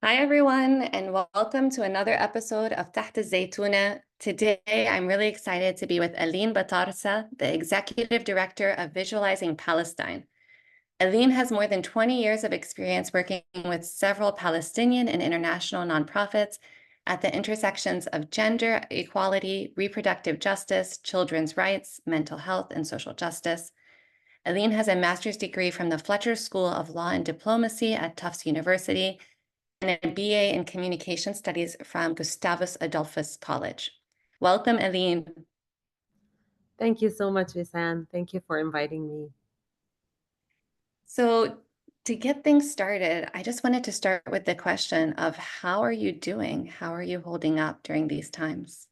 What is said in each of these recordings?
Hi, everyone, and welcome to another episode of تحت الزيتونة. Today, I'm really excited to be with Aline Batarseh, the Executive Director of Visualizing Palestine. Aline has more than 20 years of experience working with several Palestinian and international nonprofits at the intersections of gender equality, reproductive justice, children's rights, mental health, and social justice. Aline has a master's degree from the Fletcher School of Law and Diplomacy at Tufts University and a BA in Communication Studies from Gustavus Adolphus College. Welcome, Aline. Thank you so much, Visan. Thank you for inviting me. So to get things started, I just wanted to start with the question of how are you doing? How are you holding up during these times?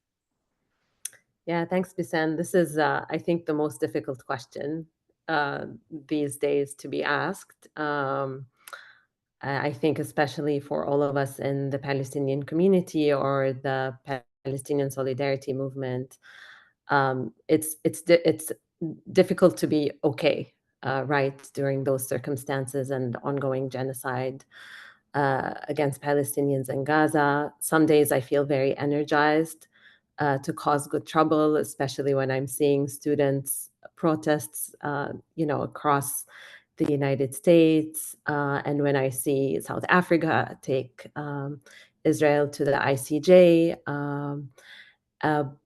Yeah, thanks, Visan. This is, I think, the most difficult question uh, these days to be asked. I think, especially for all of us in the Palestinian community or the Palestinian solidarity movement, it's difficult to be okay, right, during those circumstances and ongoing genocide against Palestinians in Gaza. Some days I feel very energized to cause good trouble, especially when I'm seeing students protests, across the United States, and when I see South Africa take Israel to the ICJ.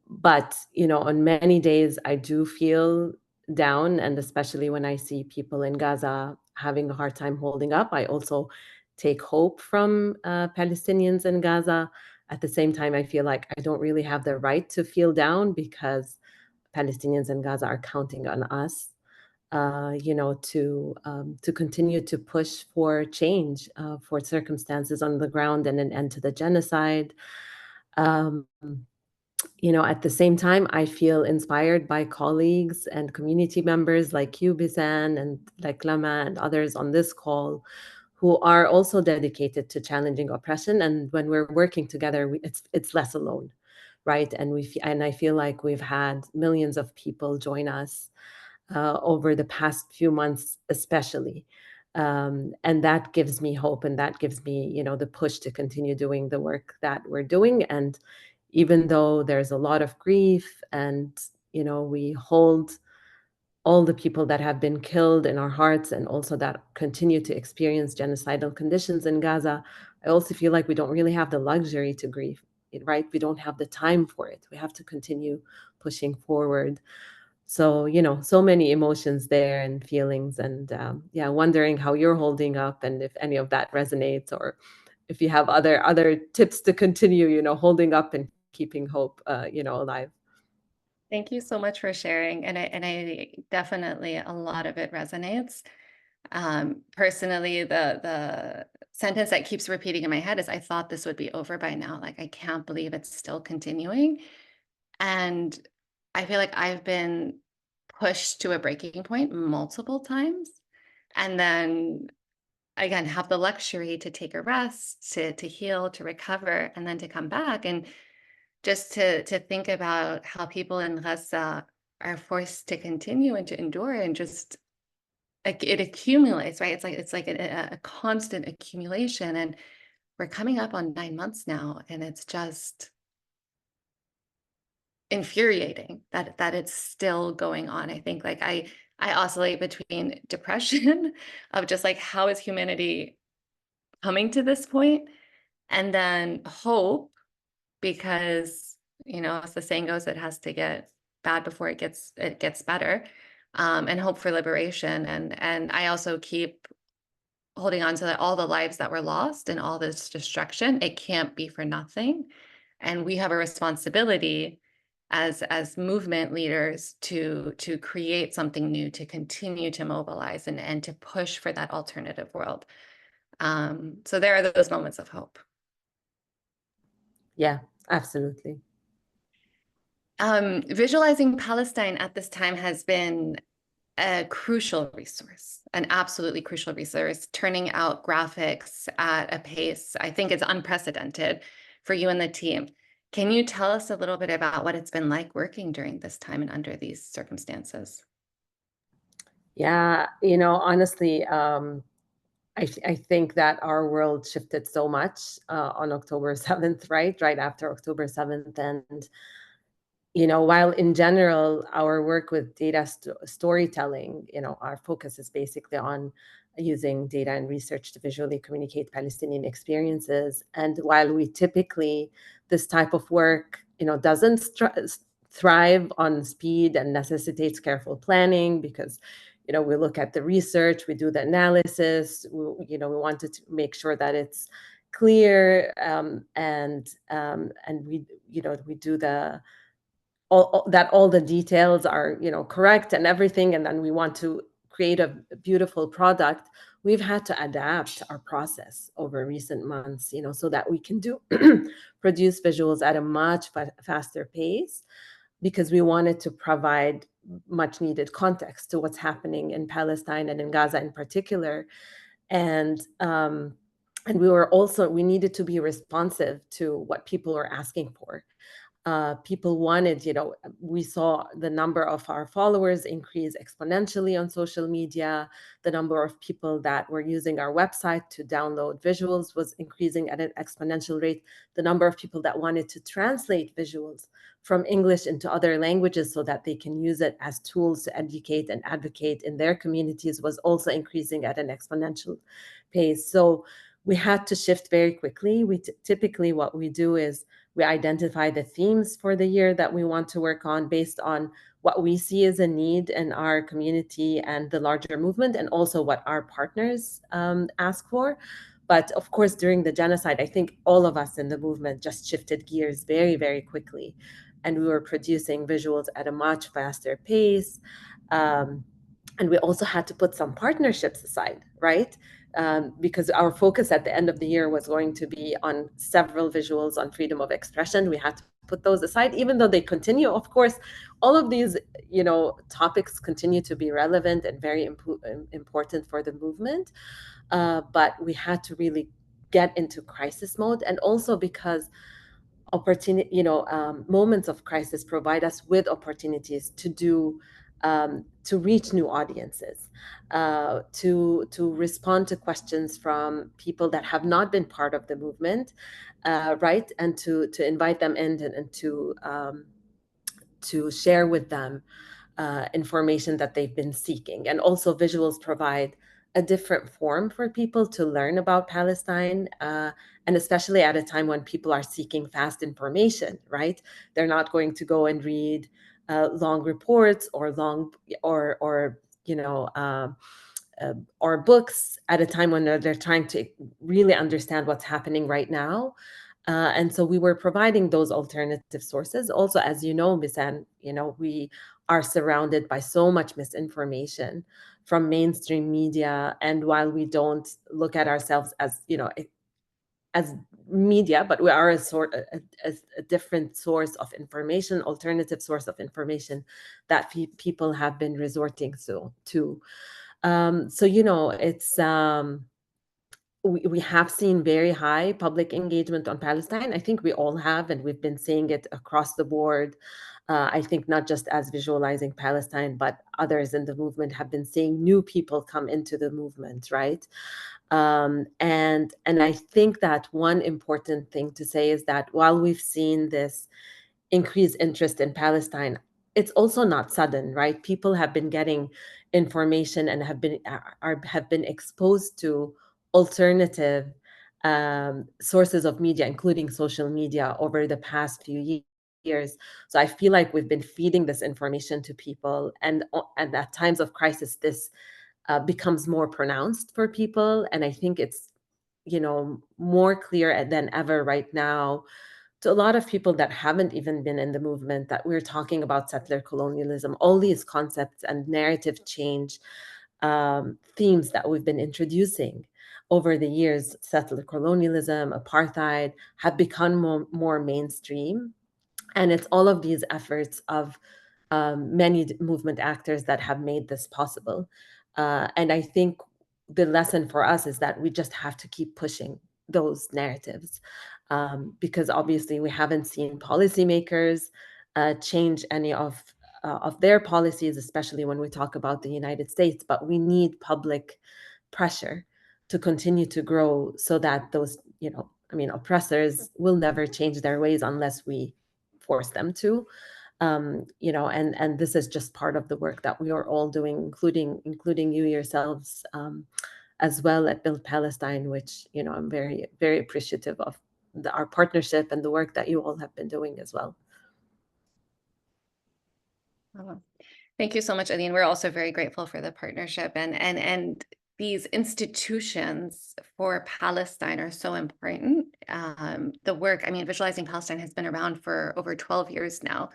But on many days I do feel down, and especially when I see people in Gaza having a hard time holding up, I also take hope from Palestinians in Gaza. At the same time, I feel like I don't really have the right to feel down because Palestinians in Gaza are counting on us, to continue to push for change, for circumstances on the ground and an end to the genocide. Um, at the same time, I feel inspired by colleagues and community members like you, Bizan, and like Lama and others on this call who are also dedicated to challenging oppression. And when we're working together, it's less alone, right? And I feel like we've had millions of people join us over the past few months, especially. And that gives me hope, and that gives me, the push to continue doing the work that we're doing. And even though there's a lot of grief, and we hold all the people that have been killed in our hearts, and also that continue to experience genocidal conditions in Gaza, I also feel like we don't really have the luxury to grieve, right? We don't have the time for it. We have to continue pushing forward. So, so many emotions there and feelings, and yeah, wondering how you're holding up and if any of that resonates, or if you have other tips to continue, holding up and keeping hope, alive. Thank you so much for sharing. And I definitely a lot of it resonates. Personally, the sentence that keeps repeating in my head is I thought this would be over by now. Like I can't believe it's still continuing. And I feel like I've been pushed to a breaking point multiple times. And then again, have the luxury to take a rest, to heal, to recover, and then to come back. And just to think about how people in Gaza are forced to continue and to endure and just like it accumulates, right? It's like a constant accumulation. And we're coming up on 9 months now, and it's just infuriating that it's still going on. I think like I oscillate between depression of just like how is humanity coming to this point, and then hope because as the saying goes, it has to get bad before it gets better, and hope for liberation. And I also keep holding on to all the lives that were lost and all this destruction. It can't be for nothing, and we have a responsibility as movement leaders to create something new, to continue to mobilize and to push for that alternative world. So there are those moments of hope. Yeah, absolutely. Visualizing Palestine at this time has been a crucial resource, an absolutely crucial resource, turning out graphics at a pace I think is unprecedented for you and the team. Can you tell us a little bit about what it's been like working during this time and under these circumstances? Yeah, honestly, I think that our world shifted so much on October 7th, right? Right after October 7th. And, while in general, our work with data storytelling, our focus is basically on using data and research to visually communicate Palestinian experiences. And while we typically, this type of work, doesn't thrive on speed and necessitates careful planning because, we look at the research, we do the analysis, we wanted to make sure that it's clear, and we do the all the details are correct and everything, and then we want to create a beautiful product. We've had to adapt our process over recent months, so that we can produce visuals at a much faster pace, because we wanted to provide much needed context to what's happening in Palestine and in Gaza in particular. And we needed to be responsive to what people were asking for. People wanted, we saw the number of our followers increase exponentially on social media. The number of people that were using our website to download visuals was increasing at an exponential rate. The number of people that wanted to translate visuals from English into other languages so that they can use it as tools to educate and advocate in their communities was also increasing at an exponential pace. So we had to shift very quickly. Typically what we do is we identify the themes for the year that we want to work on based on what we see as a need in our community and the larger movement, and also what our partners ask for. But of course, during the genocide, I think all of us in the movement just shifted gears very, very quickly. And we were producing visuals at a much faster pace. And we also had to put some partnerships aside, right? Because our focus at the end of the year was going to be on several visuals on freedom of expression. We had to put those aside, even though they continue. Of course, all of these, topics continue to be relevant and very important for the movement. But we had to really get into crisis mode, and also because moments of crisis provide us with opportunities to reach new audiences, to respond to questions from people that have not been part of the movement, right, and to invite them in and to share with them information that they've been seeking. And also visuals provide a different form for people to learn about Palestine, and especially at a time when people are seeking fast information, right? They're not going to go and read long reports or or books at a time when they're trying to really understand what's happening right now. And so we were providing those alternative sources. Also, as you know, Misan, we are surrounded by so much misinformation from mainstream media. And while we don't look at ourselves as, as media, but we are a different source of information, alternative source of information that people have been resorting to. So, it's we have seen very high public engagement on Palestine. I think we all have, and we've been seeing it across the board. I think not just as Visualizing Palestine, but others in the movement have been seeing new people come into the movement, right? And I think that one important thing to say is that while we've seen this increased interest in Palestine, it's also not sudden, right? People have been getting information and have been exposed to alternative sources of media, including social media, over the past few years. So I feel like we've been feeding this information to people, and at times of crisis, this becomes more pronounced for people. And I think it's more clear than ever right now to a lot of people that haven't even been in the movement, that we're talking about settler colonialism, all these concepts and narrative change themes that we've been introducing over the years. Settler colonialism, apartheid have become more mainstream. And it's all of these efforts of many movement actors that have made this possible. And I think the lesson for us is that we just have to keep pushing those narratives, because obviously we haven't seen policymakers change any of their policies, especially when we talk about the United States. But we need public pressure to continue to grow, so that those, oppressors will never change their ways unless we force them to. And this is just part of the work that we are all doing, including you yourselves, as well, at Build Palestine, which, I'm very, very appreciative of our partnership and the work that you all have been doing as well. Oh, thank you so much, Aline. We're also very grateful for the partnership, and these institutions for Palestine are so important. The work, Visualizing Palestine has been around for over 12 years now,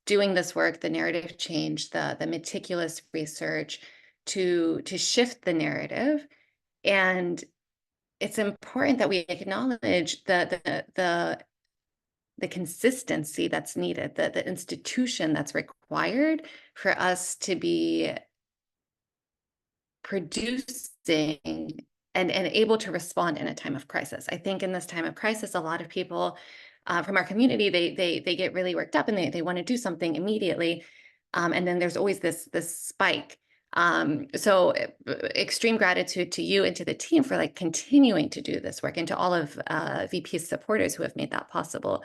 doing this work, the narrative change, the meticulous research to shift the narrative. And it's important that we acknowledge the consistency that's needed, the institution that's required for us to be producing and able to respond in a time of crisis. I think in this time of crisis, a lot of people from our community, they get really worked up and they want to do something immediately. And then there's always this spike. So extreme gratitude to you and to the team for continuing to do this work, and to all of VP's supporters who have made that possible,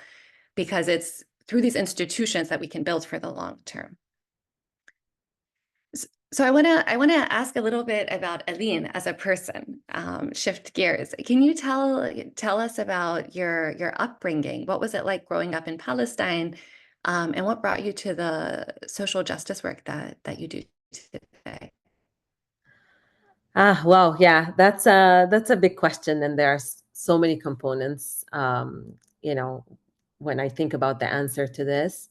because it's through these institutions that we can build for the long term. So I want to ask a little bit about Aline as a person. Shift gears. Can you tell us about your upbringing? What was it like growing up in Palestine, and what brought you to the social justice work that you do today? Well, yeah, that's a big question, and there are so many components. When I think about the answer to this,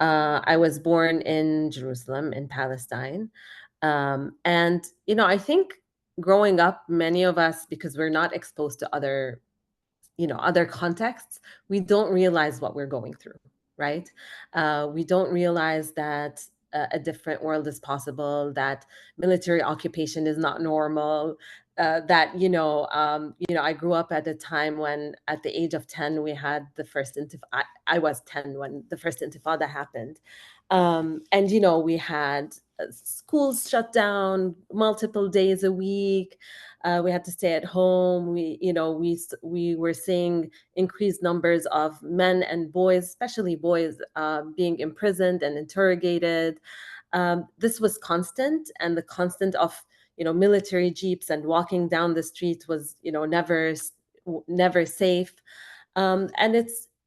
I was born in Jerusalem, in Palestine. And, I think growing up, many of us, because we're not exposed to other contexts, we don't realize what we're going through, right? We don't realize that a different world is possible, that military occupation is not normal, that, I grew up at a time when, at the age of 10, we had the first intifada. I was 10 when the first intifada happened. And, we had schools shut down multiple days a week. We had to stay at home. We were seeing increased numbers of men and boys, especially boys, being imprisoned and interrogated. This was constant, and the constant of military jeeps and walking down the street was never safe. And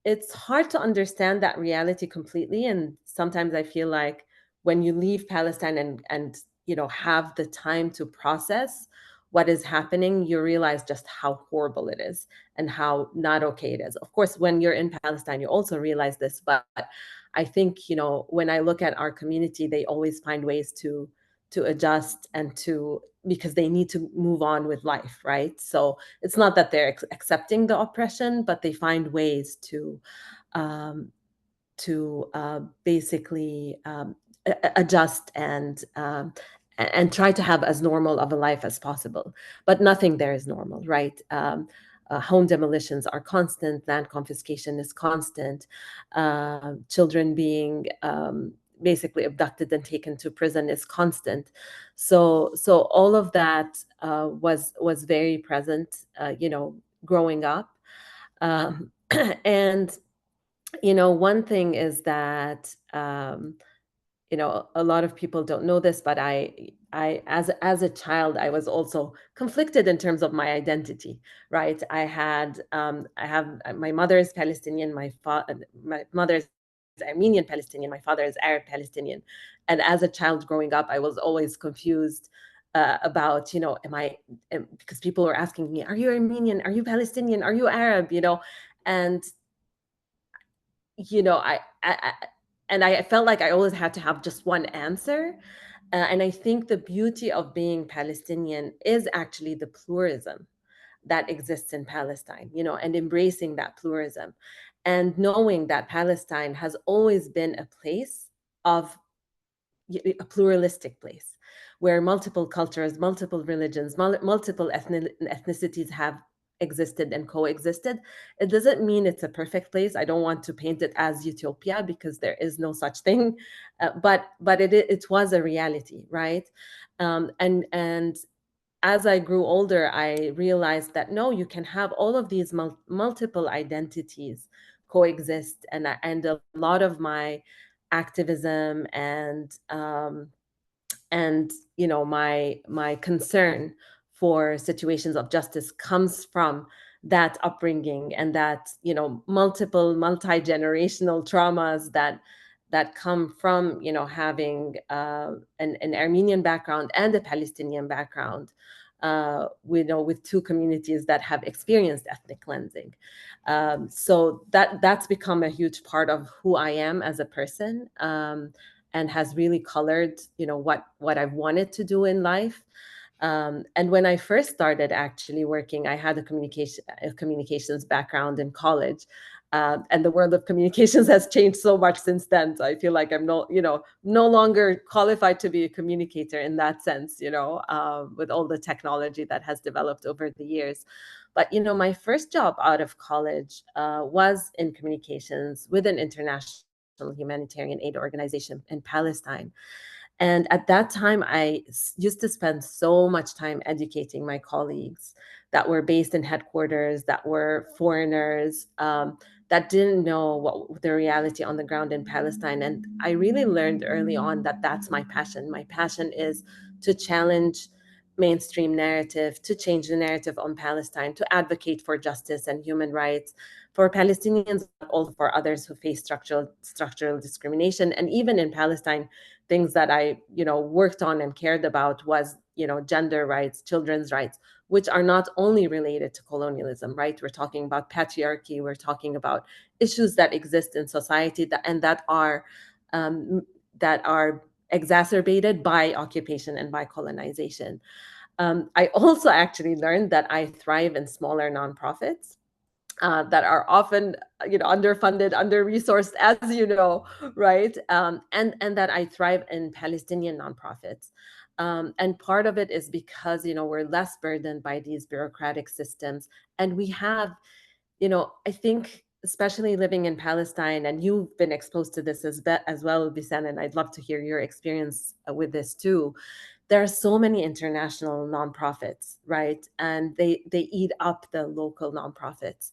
it's hard to understand that reality completely. And sometimes I feel like when you leave Palestine and have the time to process what is happening, you realize just how horrible it is and how not okay it is. Of course, when you're in Palestine, you also realize this, but I think, when I look at our community, they always find ways to adjust and because they need to move on with life, right? So it's not that they're accepting the oppression, but they find ways to um, basically adjust and try to have as normal of a life as possible. But nothing there is normal, right? Home demolitions are constant, land confiscation is constant, children being basically abducted and taken to prison is constant. So all of that was very present, growing up. And one thing is that a lot of people don't know this, but I as a child, I was also conflicted in terms of my identity, right? I have my mother is Palestinian, my mother is Armenian Palestinian, my father is Arab Palestinian, and as a child growing up, I was always confused about because people were asking me, "Are you Armenian? Are you Palestinian? Are you Arab?" And I felt like I always had to have just one answer. And I think the beauty of being Palestinian is actually the pluralism that exists in Palestine, and embracing that pluralism and knowing that Palestine has always been a pluralistic place where multiple cultures, multiple religions, multiple ethnicities have existed and coexisted. It doesn't mean it's a perfect place. I don't want to paint it as utopia, because there is no such thing, but it was a reality, right? And as I grew older, I realized that no, you can have all of these multiple identities coexist, and a lot of my activism and my concern for situations of justice comes from that upbringing and that multiple multi-generational traumas that come from having an Armenian background and a Palestinian background, with two communities that have experienced ethnic cleansing. So that's become a huge part of who I am as a person, and has really colored what I've wanted to do in life. And when I first started actually working, I had a communications background in college. And the world of communications has changed so much since then. So I feel like I'm no longer qualified to be a communicator in that sense, with all the technology that has developed over the years. But my first job out of college was in communications with an international humanitarian aid organization in Palestine. And at that time, I used to spend so much time educating my colleagues that were based in headquarters, that were foreigners, that didn't know what the reality on the ground in Palestine. And I really learned early on that that's my passion. My passion is to challenge mainstream narrative, to change the narrative on Palestine, to advocate for justice and human rights for Palestinians, but also for others who face structural discrimination. And even in Palestine, things that I worked on and cared about was gender rights, children's rights, which are not only related to colonialism, right? We're talking about patriarchy, we're talking about issues that exist in society that are exacerbated by occupation and by colonization. I also actually learned that I thrive in smaller nonprofits that are often underfunded, under-resourced, as right? And that I thrive in Palestinian nonprofits. And part of it is because we're less burdened by these bureaucratic systems, and we have, I think, especially living in Palestine, and you've been exposed to this as well, Bisan, and I'd love to hear your experience with this too. There are so many international nonprofits, right? And they eat up the local nonprofits,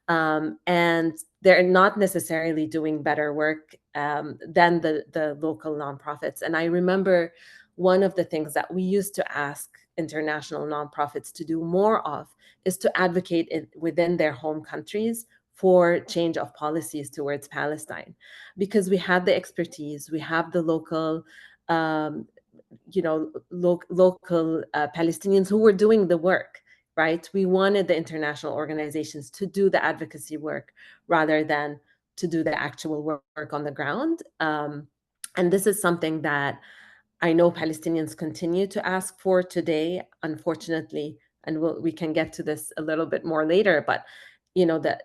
and they're not necessarily doing better work than the local nonprofits. And I remember one of the things that we used to ask international nonprofits to do more of is to advocate within their home countries for change of policies towards Palestine, because we have the expertise, we have the local local Palestinians who were doing the work, right? We wanted the international organizations to do the advocacy work rather than to do the actual work on the ground. And this is something that I know Palestinians continue to ask for today, unfortunately, and we can get to this a little bit more later, but the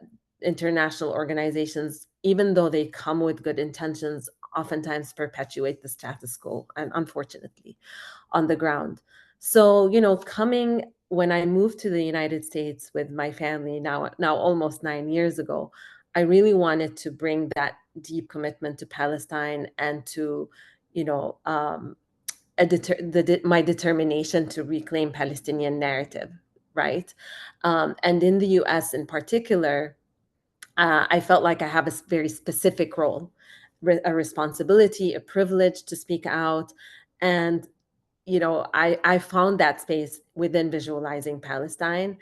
international organizations, even though they come with good intentions, oftentimes perpetuate the status quo, and unfortunately, on the ground. So, when I moved to the United States with my family now almost 9 years ago, I really wanted to bring that deep commitment to Palestine and to, my determination to reclaim Palestinian narrative, right? And in the U.S. in particular, I felt like I have a very specific role, a responsibility, a privilege to speak out. And, I found that space within Visualizing Palestine.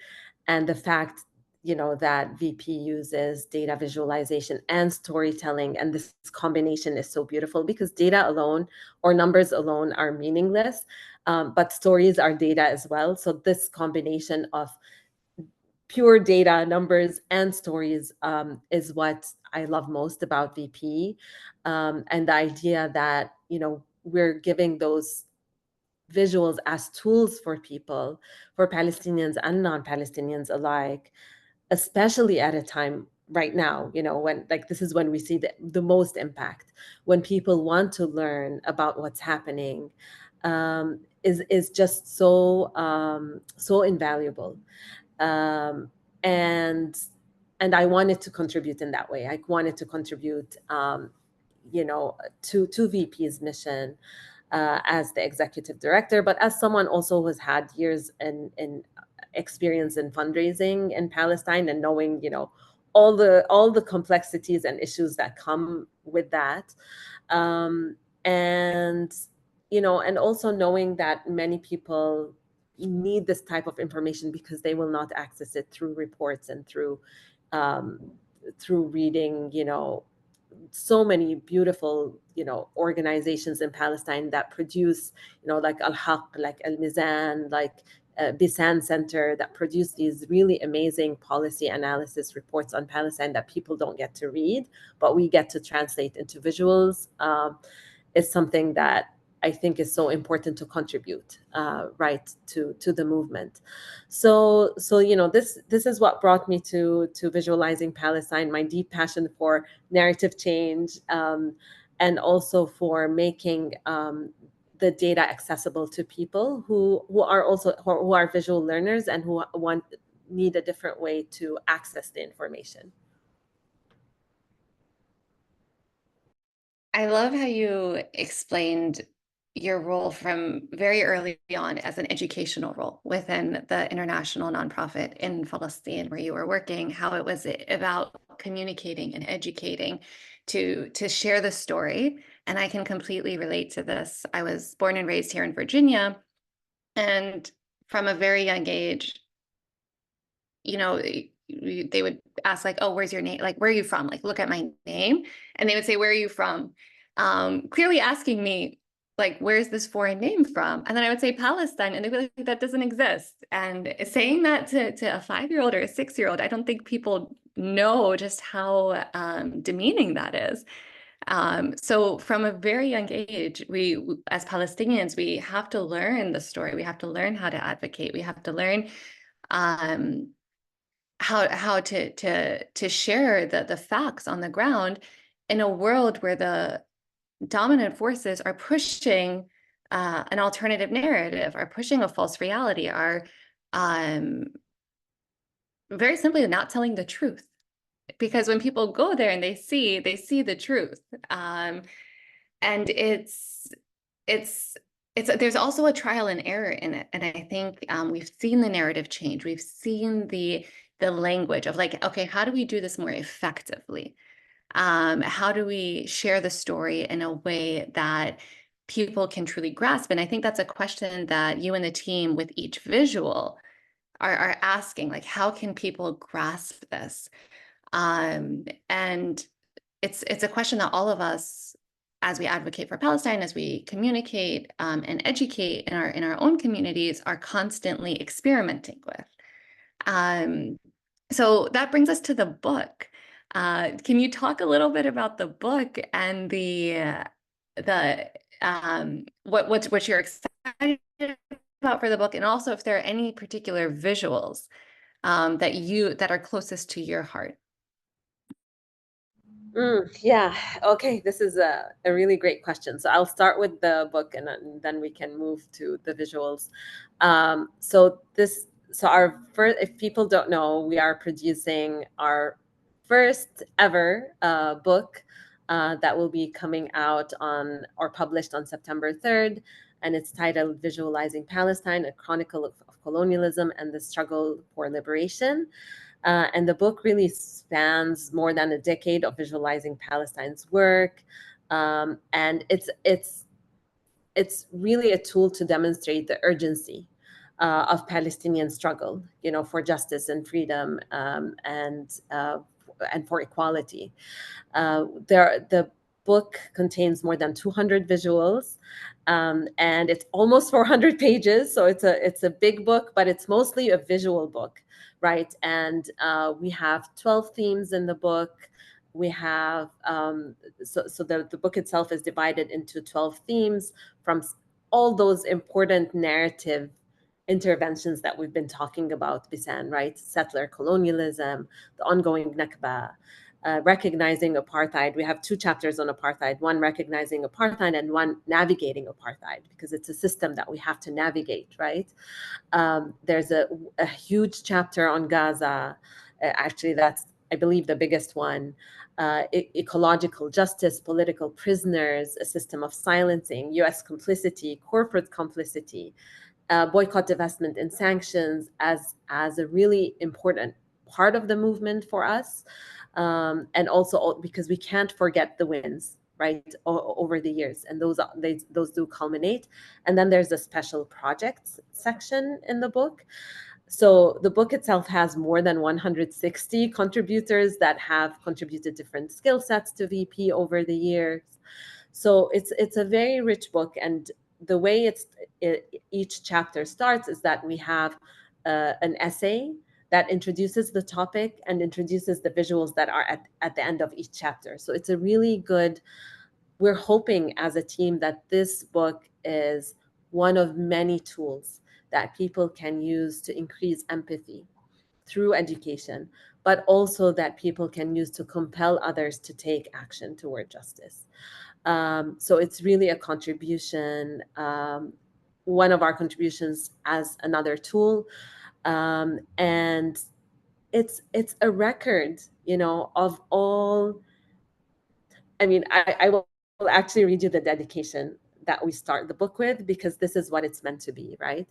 And the fact, that VP uses data visualization and storytelling. And this combination is so beautiful because data alone or numbers alone are meaningless, but stories are data as well. So this combination of pure data, numbers, and stories is what I love most about VP. And the idea that, we're giving those visuals as tools for people, for Palestinians and non-Palestinians alike, especially at a time right now, when this is when we see the most impact, when people want to learn about what's happening, is just so invaluable. um, and I wanted to contribute in that way. I wanted to contribute, to VP's mission, as the executive director, but as someone also who has had years in experience in fundraising in Palestine, and knowing, all the complexities and issues that come with that. And and also knowing that many people need this type of information because they will not access it through reports and um, through reading, so many beautiful, organizations in Palestine that produce, like Al-Haq, like Al-Mizan, like Bisan Center, that produce these really amazing policy analysis reports on Palestine that people don't get to read, but we get to translate into visuals. Is something that I think is so important to contribute, right, to the movement. So this is what brought me to visualizing Palestine, my deep passion for narrative change, and also for making the data accessible to people who are also who are visual learners and who need a different way to access the information. I love how you explained your role from very early on as an educational role within the international nonprofit in Palestine where you were working, how it was about communicating and educating to share the story. And I can completely relate to this. I was born and raised here in Virginia, and from a very young age, they would ask like, oh, where's your name? Like, where are you from? Like, look at my name. And they would say, where are you from? Clearly asking me, like, where's this foreign name from? And then I would say Palestine. And they'd be like, that doesn't exist. And saying that to a 5-year-old or a 6-year-old, I don't think people know just how demeaning that is. So from a very young age, we, as Palestinians, we have to learn the story. We have to learn how to advocate. We have to learn how to share the facts on the ground in a world where the dominant forces are pushing an alternative narrative, are pushing a false reality, are very simply not telling the truth. Because when people go there and they see the truth, and it's there's also a trial and error in it. And I think we've seen the narrative change. We've seen the language of like, okay, how do we do this more effectively? How do we share the story in a way that people can truly grasp? And I think that's a question that you and the team with each visual are asking, like, how can people grasp this? And it's a question that all of us, as we advocate for Palestine, as we communicate and educate in our own communities, are constantly experimenting with. So that brings us to the book. Can you talk a little bit about the book and what you're excited about for the book, and also if there are any particular visuals that are closest to your heart? Yeah. Okay. This is a really great question. So I'll start with the book, and then we can move to the visuals. So our first, if people don't know, we are producing our first ever book that will be coming out on or published on September 3rd. And it's titled Visualizing Palestine, a Chronicle of Colonialism and the Struggle for Liberation. And the book really spans more than a decade of visualizing Palestine's work, and it's really a tool to demonstrate the urgency of Palestinian struggle, for justice and freedom, and for equality. The book contains more than 200 visuals, and it's almost 400 pages. So it's a big book, but it's mostly a visual book, right? And we have 12 themes in the book. We have so the book itself is divided into 12 themes from all those important narrative interventions that we've been talking about, Bisan, right? Settler colonialism, the ongoing Nakba, recognizing apartheid. We have 2 chapters on apartheid, one recognizing apartheid and one navigating apartheid, because it's a system that we have to navigate, right? There's a huge chapter on Gaza. Actually, that's I believe the biggest one, ecological justice, political prisoners, a system of silencing, US complicity, corporate complicity, boycott, divestment, and sanctions as a really important part of the movement for us. And also because we can't forget the wins, right, over the years, and those do culminate. And then there's a special projects section in the book. So the book itself has more than 160 contributors that have contributed different skill sets to VP over the years. So it's a very rich book, and the way each chapter starts is that we have an essay that introduces the topic and introduces the visuals that are at the end of each chapter. So it's a really good, we're hoping as a team that this book is one of many tools that people can use to increase empathy through education, but also that people can use to compel others to take action toward justice. So it's really a contribution, one of our contributions as another tool. And it's a record, of all. I mean, I will actually read you the dedication that we start the book with, because this is what it's meant to be, right?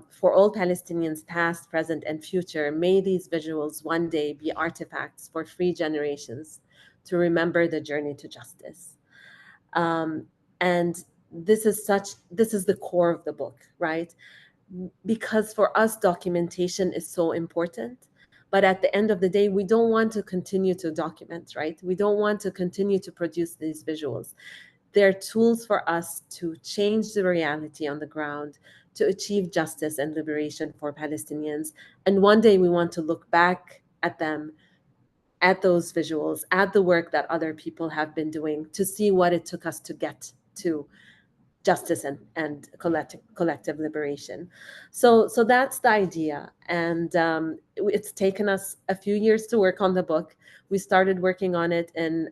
For all Palestinians, past, present, and future, may these visuals one day be artifacts for free generations to remember the journey to justice. And this is the core of the book, right? Because for us, documentation is so important. But at the end of the day, we don't want to continue to document, right? We don't want to continue to produce these visuals. They're tools for us to change the reality on the ground, to achieve justice and liberation for Palestinians. And one day we want to look back at them, at those visuals, at the work that other people have been doing, to see what it took us to get to justice and collective liberation. So that's the idea. And it's taken us a few years to work on the book. We started working on it, and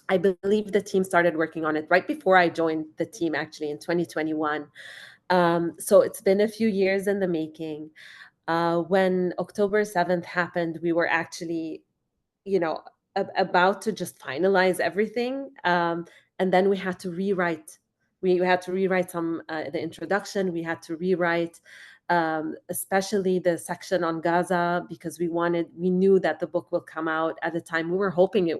I believe the team started working on it right before I joined the team, actually, in 2021. So it's been a few years in the making. When October 7th happened, we were actually, about to just finalize everything. And then we had to rewrite. We had to rewrite the introduction. We had to rewrite, especially the section on Gaza, because we knew that the book will come out at a time. We were hoping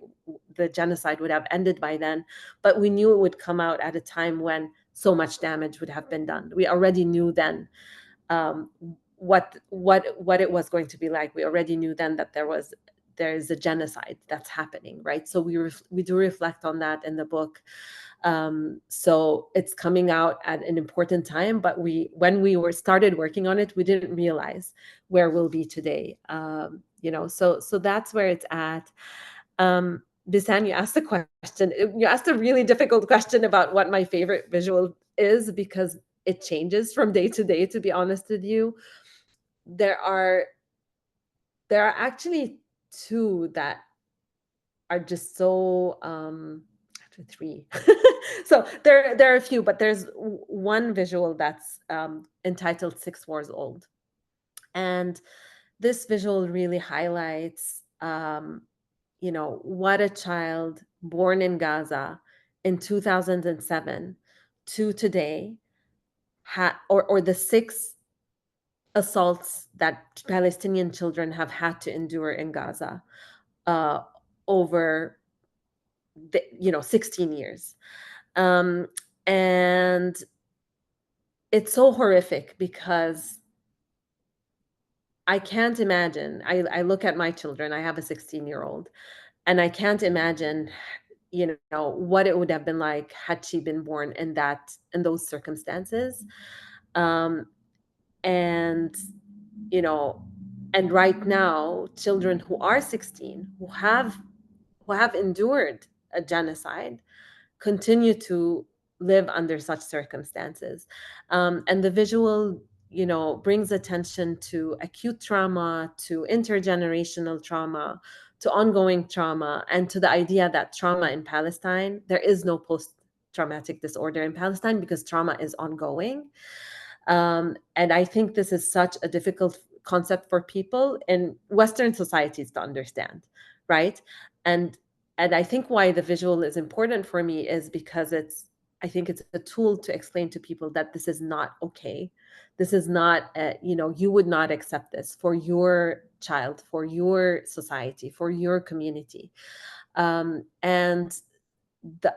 the genocide would have ended by then, but we knew it would come out at a time when so much damage would have been done. We already knew then what it was going to be like. We already knew then that there's a genocide that's happening, right? So we do reflect on that in the book. So it's coming out at an important time, but when we started working on it, we didn't realize where we'll be today. So that's where it's at. Bisan, you asked a question. You asked a really difficult question about what my favorite visual is, because it changes from day to day, to be honest with you. There are actually two that are just so actually three. So there are a few, but there's one visual that's entitled 6 Wars Old. And this visual really highlights what a child born in Gaza in 2007 to today or the 6 assaults that Palestinian children have had to endure in Gaza over 16 years. And it's so horrific because I can't imagine. I look at my children. I have a 16-year-old, and I can't imagine, what it would have been like had she been born in those circumstances. And right now, children who are 16, who have endured a genocide, continue to live under such circumstances. And the visual, brings attention to acute trauma, to intergenerational trauma, to ongoing trauma, and to the idea that trauma in Palestine, there is no post-traumatic disorder in Palestine because trauma is ongoing. And I think this is such a difficult concept for people in Western societies to understand, right? And I think why the visual is important for me is because I think it's a tool to explain to people that this is not okay. This is not, you would not accept this for your child, for your society, for your community. And the,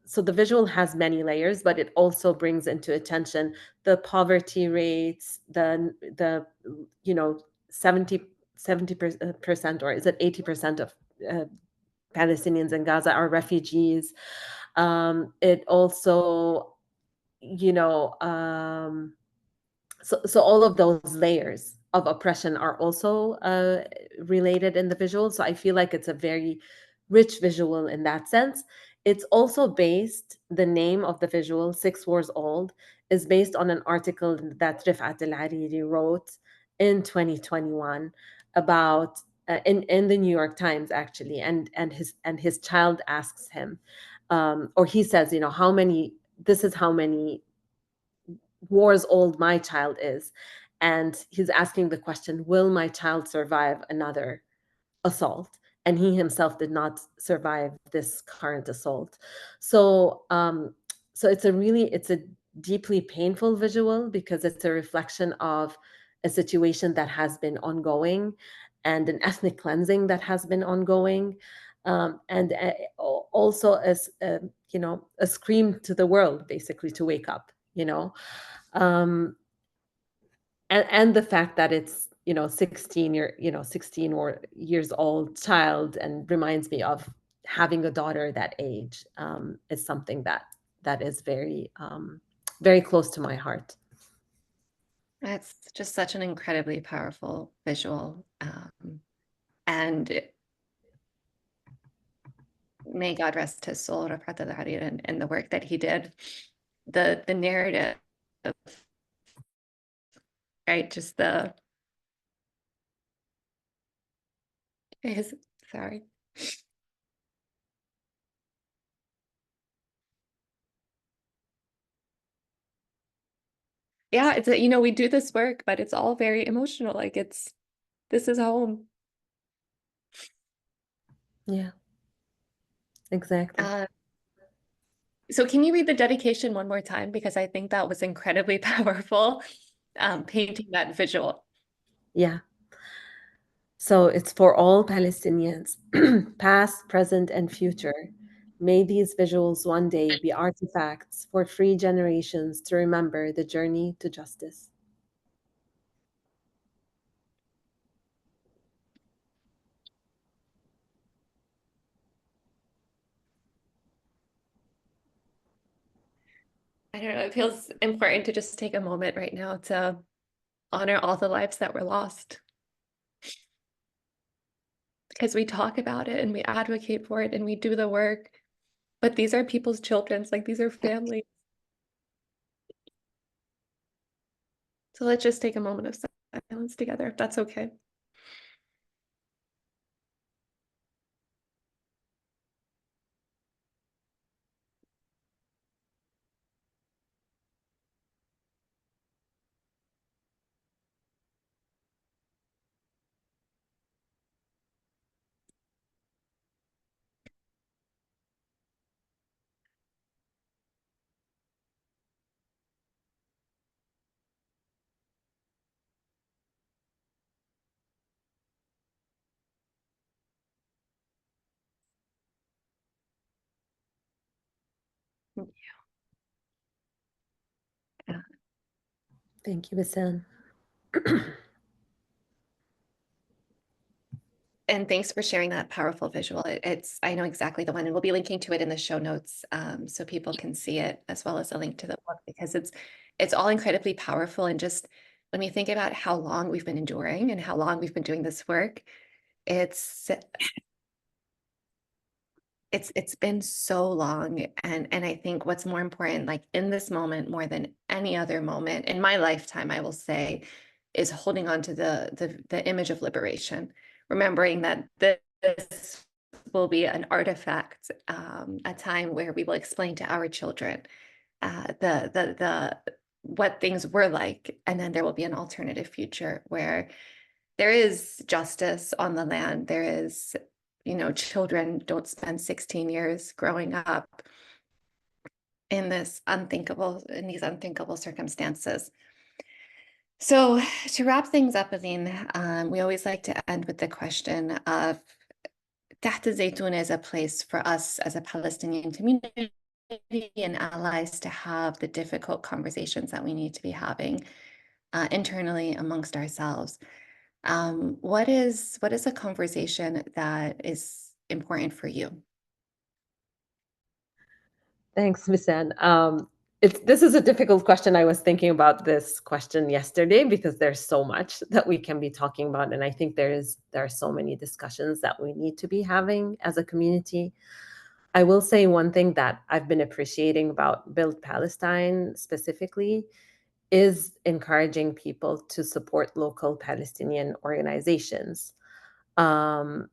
so the visual has many layers, but it also brings into attention the poverty rates, the 70% or is it 80% of Palestinians in Gaza are refugees. It also, you know, so all of those layers of oppression are also related in the visual. So I feel like it's a very rich visual in that sense. It's also based, the name of the visual, 6 Wars Old, is based on an article that Rifat Al-Hariri wrote in 2021 about in the New York Times, actually, and his child asks him, or he says, this is how many wars old my child is. And he's asking the question, will my child survive another assault? And he himself did not survive this current assault. So it's a deeply painful visual because it's a reflection of a situation that has been ongoing and an ethnic cleansing that has been ongoing. And also as a scream to the world, basically, to wake up, um, and the fact that it's 16 or years old child, and reminds me of having a daughter that age, is something that is very very close to my heart. That's just such an incredibly powerful visual. And may God rest his soul, and the work that he did. The narrative, right? Just sorry. Yeah, it's we do this work, but it's all very emotional. Like this is home. Yeah, exactly. So can you read the dedication one more time? Because I think that was incredibly powerful, painting that visual. Yeah. So it's for all Palestinians, past, present, and future. May these visuals one day be artifacts for free generations to remember the journey to justice. I don't know, it feels important to just take a moment right now to honor all the lives that were lost. Because we talk about it and we advocate for it and we do the work, but these are people's children, like these are families. So let's just take a moment of silence together, if that's okay. Yeah. Thank you, Bassem. And thanks for sharing that powerful visual. I know exactly the one, and we'll be linking to it in the show notes, so people can see it, as well as a link to the book, because it's all incredibly powerful. And just when we think about how long we've been enduring and how long we've been doing this work, it's been so long. And I think what's more important, like in this moment more than any other moment in my lifetime, I will say, is holding on to the image of liberation, remembering that this will be an artifact, a time where we will explain to our children the what things were like, and then there will be an alternative future where there is justice on the land. There is, children don't spend 16 years growing up in these unthinkable circumstances. So to wrap things up, Aline, we always like to end with the question of تحت الزيتون is a place for us as a Palestinian community and allies to have the difficult conversations that we need to be having internally amongst ourselves. What is a conversation that is important for you? Thanks, Misan. This is a difficult question. I was thinking about this question yesterday because there's so much that we can be talking about, and I think there are so many discussions that we need to be having as a community. I will say one thing that I've been appreciating about Build Palestine specifically is encouraging people to support local Palestinian organizations. And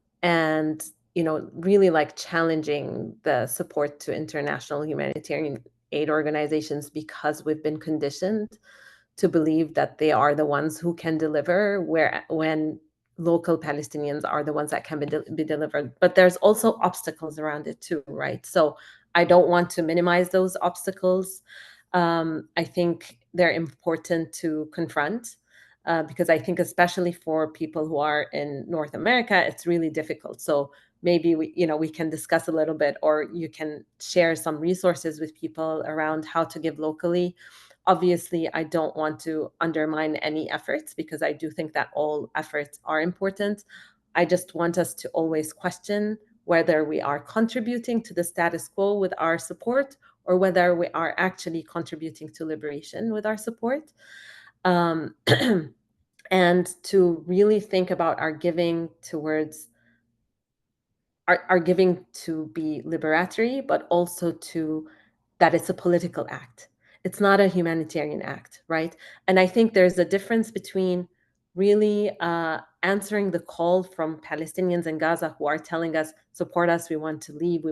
really like challenging the support to international humanitarian aid organizations because we've been conditioned to believe that they are the ones who can deliver when local Palestinians are the ones that can be delivered. But there's also obstacles around it too, right? So I don't want to minimize those obstacles. I think they're important to confront because I think especially for people who are in North America, it's really difficult. So maybe we can discuss a little bit, or you can share some resources with people around how to give locally. Obviously, I don't want to undermine any efforts because I do think that all efforts are important. I just want us to always question whether we are contributing to the status quo with our support or whether we are actually contributing to liberation with our support. And to really think about our giving towards our giving to be liberatory, but also to that it's a political act. It's not a humanitarian act, right? And I think there's a difference between really answering the call from Palestinians in Gaza who are telling us, support us, we want to leave,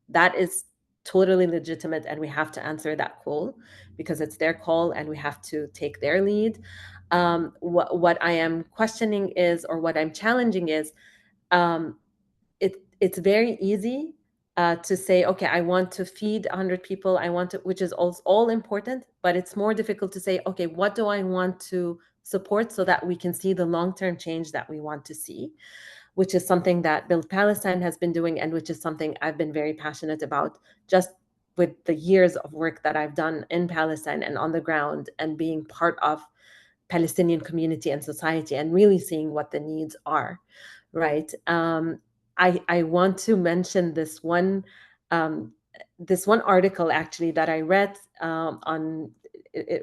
that is totally legitimate, and we have to answer that call because it's their call and we have to take their lead. What I am questioning is, or what I'm challenging is, it's very easy to say, okay, I want to feed 100 people, which is all important, but it's more difficult to say, okay, what do I want to support so that we can see the long-term change that we want to see, which is something that Build Palestine has been doing, and which is something I've been very passionate about, just with the years of work that I've done in Palestine and on the ground, and being part of Palestinian community and society, and really seeing what the needs are, right? I want to mention this one article actually that I read on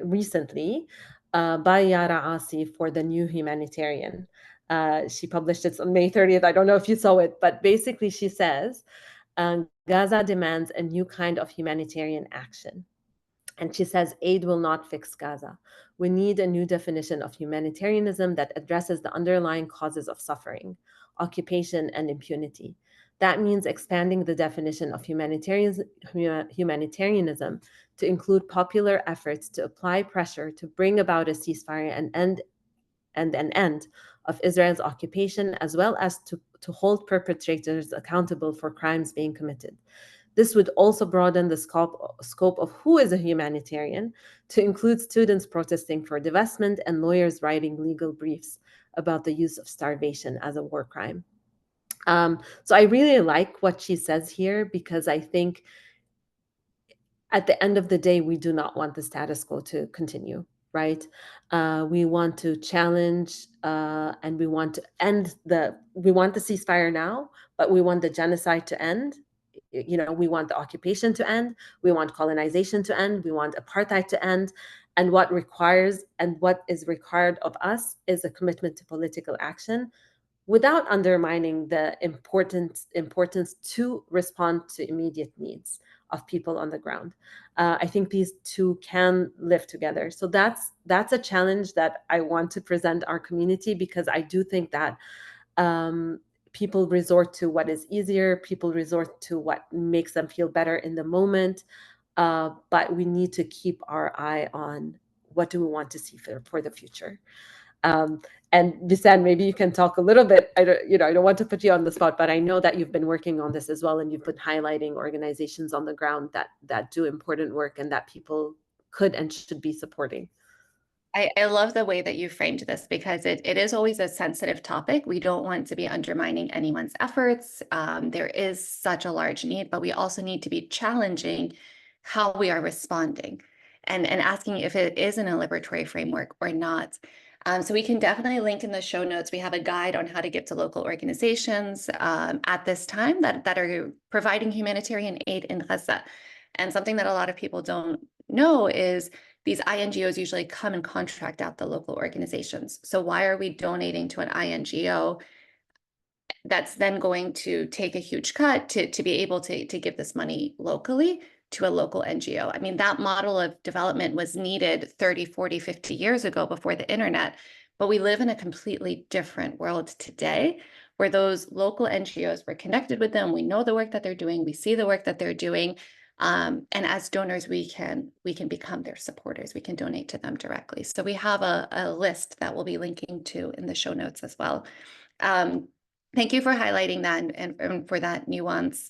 recently by Yara Asi for the New Humanitarian. She published it on May 30th. I don't know if you saw it, but basically she says, Gaza demands a new kind of humanitarian action. And she says, aid will not fix Gaza. We need a new definition of humanitarianism that addresses the underlying causes of suffering, occupation, and impunity. That means expanding the definition of humanitarianism to include popular efforts to apply pressure to bring about a ceasefire and an end of Israel's occupation, as well as to hold perpetrators accountable for crimes being committed. This would also broaden the scope of who is a humanitarian to include students protesting for divestment and lawyers writing legal briefs about the use of starvation as a war crime. So I really like what she says here, because I think at the end of the day, we do not want the status quo to continue, right? We want to challenge and we want the ceasefire now, but we want the genocide to end. We want the occupation to end. We want colonization to end. We want apartheid to end. And what is required of us is a commitment to political action without undermining the importance to respond to immediate needs of people on the ground. I think these two can live together. So that's a challenge that I want to present our community, because I do think that people resort to what is easier. People resort to what makes them feel better in the moment. But we need to keep our eye on what do we want to see for the future. And Bisan, maybe you can talk a little bit. I don't want to put you on the spot, but I know that you've been working on this as well, and you've been highlighting organizations on the ground that do important work and that people could and should be supporting. I love the way that you framed this, because it is always a sensitive topic. We don't want to be undermining anyone's efforts. There is such a large need, but we also need to be challenging how we are responding and asking if it is in a liberatory framework or not. So we can definitely link in the show notes. We have a guide on how to give to local organizations at this time that are providing humanitarian aid in Gaza. And something that a lot of people don't know is these INGOs usually come and contract out the local organizations. So why are we donating to an INGO that's then going to take a huge cut to be able to give this money locally to a local NGO? I mean, that model of development was needed 30, 40, 50 years ago before the internet, but we live in a completely different world today where those local NGOs, we're connected with them, we know the work that they're doing, we see the work that they're doing. And as donors, we can become their supporters. We can donate to them directly. So we have a list that we'll be linking to in the show notes as well. Thank you for highlighting that and for that nuance.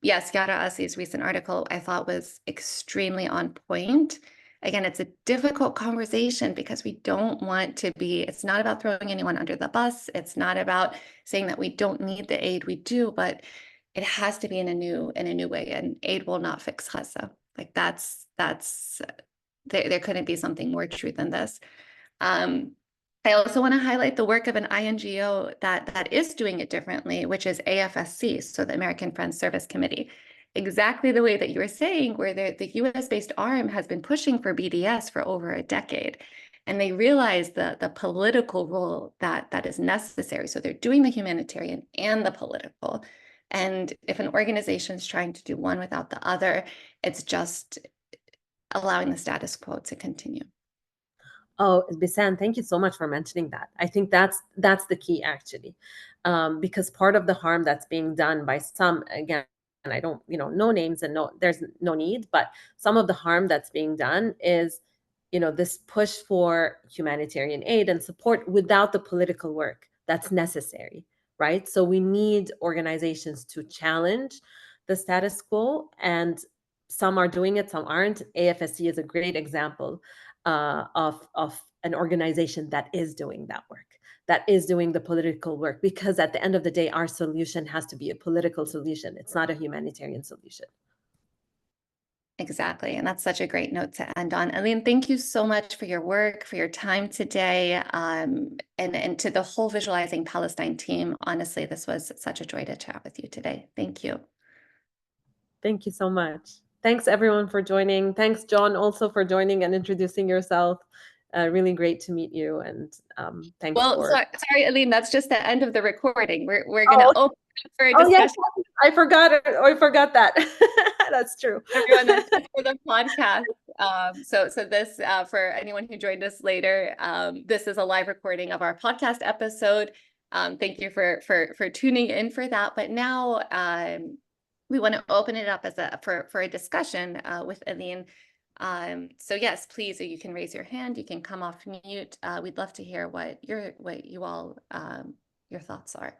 Yes, Yara Asi's recent article I thought was extremely on point. Again, it's a difficult conversation because we don't want to be, it's not about throwing anyone under the bus. It's not about saying that we don't need the aid, we do, but it has to be in a new way, and aid will not fix Gaza. Like that's there couldn't be something more true than this. I also want to highlight the work of an INGO that is doing it differently, which is AFSC, so the American Friends Service Committee. Exactly the way that you were saying, where the US-based arm has been pushing for BDS for over a decade. And they realize the political role that is necessary. So they're doing the humanitarian and the political. And if an organization is trying to do one without the other, it's just allowing the status quo to continue. Oh, Bisan, thank you so much for mentioning that. I think that's the key, actually, because part of the harm that's being done by some, again, and I don't, no names and there's no need, but some of the harm that's being done is, this push for humanitarian aid and support without the political work that's necessary, right? So we need organizations to challenge the status quo, and some are doing it, some aren't. AFSC is a great example of an organization that is doing that work, that is doing the political work, because at the end of the day, our solution has to be a political solution. It's not a humanitarian solution. Exactly. And that's such a great note to end on. Aline, thank you so much for your work, for your time today, and to the whole Visualizing Palestine team. Honestly, this was such a joy to chat with you today. Thank you. Thank you so much. Thanks, everyone, for joining. Thanks, John, also for joining and introducing yourself. Really great to meet you. And thanks sorry, Aline, that's just the end of the recording. We're going to open up for a discussion. Yes, I forgot it. I forgot that. That's true. Everyone, that's just for the podcast. So this, for anyone who joined us later, this is a live recording of our podcast episode. Thank you for tuning in for that. But now we want to open it up as for a discussion with Aline. So yes, please, you can raise your hand. You can come off mute. We'd love to hear what you all your thoughts are.